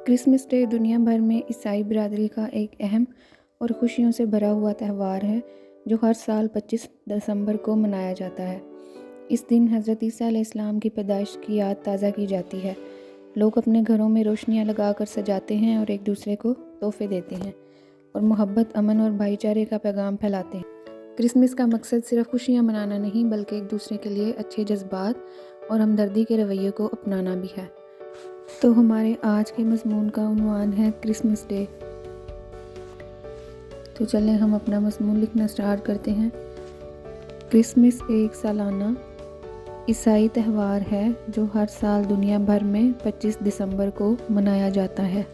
Christmas day दुनिया भर में ईसाई बिरादरी का एक अहम और खुशियों से भरा हुआ त्यौहार है जो हर साल 25 दिसंबर को मनाया जाता है। इस दिन हज़रत ईसा अलैहिस्सलाम की पैदाइश की याद ताज़ा की जाती है। लोग अपने घरों में रोशनियां लगाकर सजाते हैं और एक दूसरे को तोहफे देते हैं और मोहब्बत, अमन और भाईचारे का पैगाम फैलाते हैं। क्रिसमस का मकसद सिर्फ खुशियां मनाना नहीं बल्कि एक दूसरे के लिए अच्छे जज्बात और हमदर्दी के रवैये को अपनाना भी है। तो हमारे आज के मज़मून का उन्वान है क्रिसमस डे। तो चलें हम अपना मज़मून लिखना स्टार्ट करते हैं। क्रिसमस एक सालाना ईसाई त्यौहार है जो हर साल दुनिया भर में 25 दिसंबर को मनाया जाता है।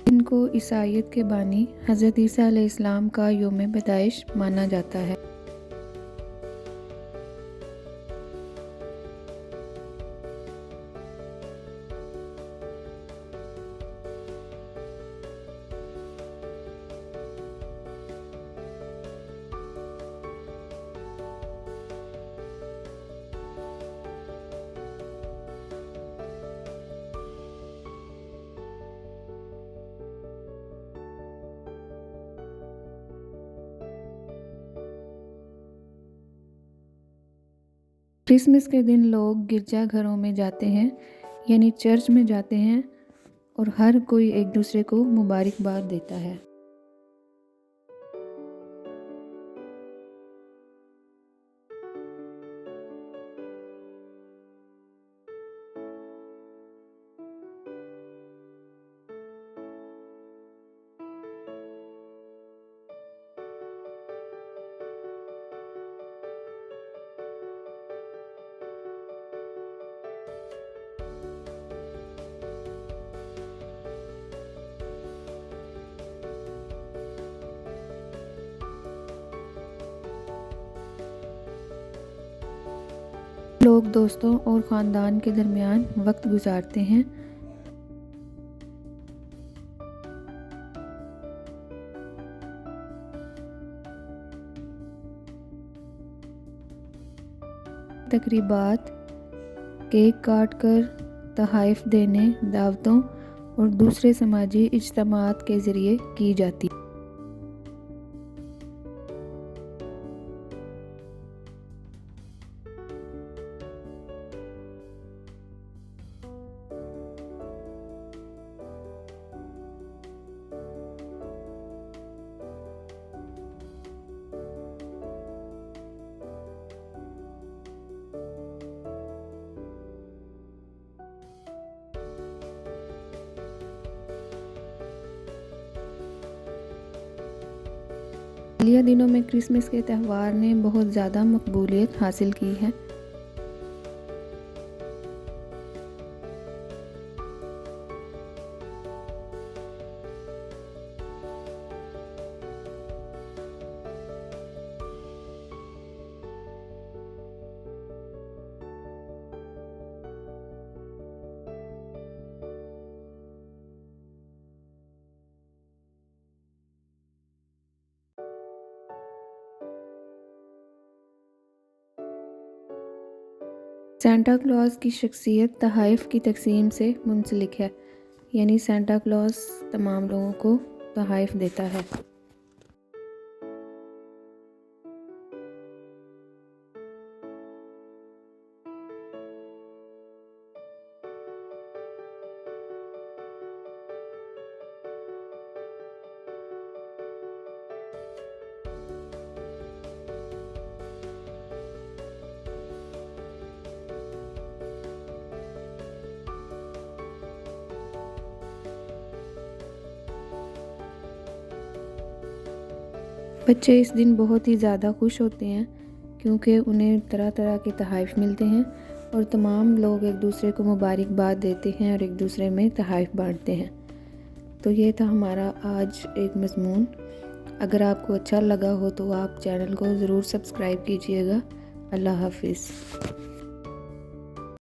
इनको ईसाईयत के बानी हज़रत ईसा अलैहिस्सलाम का यौम पैदाइश माना जाता है। क्रिसमस के दिन लोग गिरजाघरों में जाते हैं यानी चर्च में जाते हैं और हर कोई एक दूसरे को मुबारकबाद देता है। लोग दोस्तों और ख़ानदान के दरमियान वक्त गुजारते हैं। तकरीबात केक काट कर, तोहफ़े देने, दावतों और दूसरे समाजी इज्तिमाआत के ज़रिए की जाती है। हालिया दिनों में क्रिसमस के त्यौहार ने बहुत ज़्यादा मकबूलियत हासिल की है। सेंटा क्लॉज की शख्सियत तोहफ़े की तकसीम से मुंसलिक है, यानी सेंटा क्लॉज तमाम लोगों को तोहफ़े देता है। बच्चे इस दिन बहुत ही ज़्यादा खुश होते हैं क्योंकि उन्हें तरह तरह के तोहफ़े मिलते हैं और तमाम लोग एक दूसरे को मुबारकबाद देते हैं और एक दूसरे में तोहफ़े बांटते हैं। तो ये था हमारा आज एक मज़मून। अगर आपको अच्छा लगा हो तो आप चैनल को ज़रूर सब्सक्राइब कीजिएगा। अल्लाह हाफ़िज़।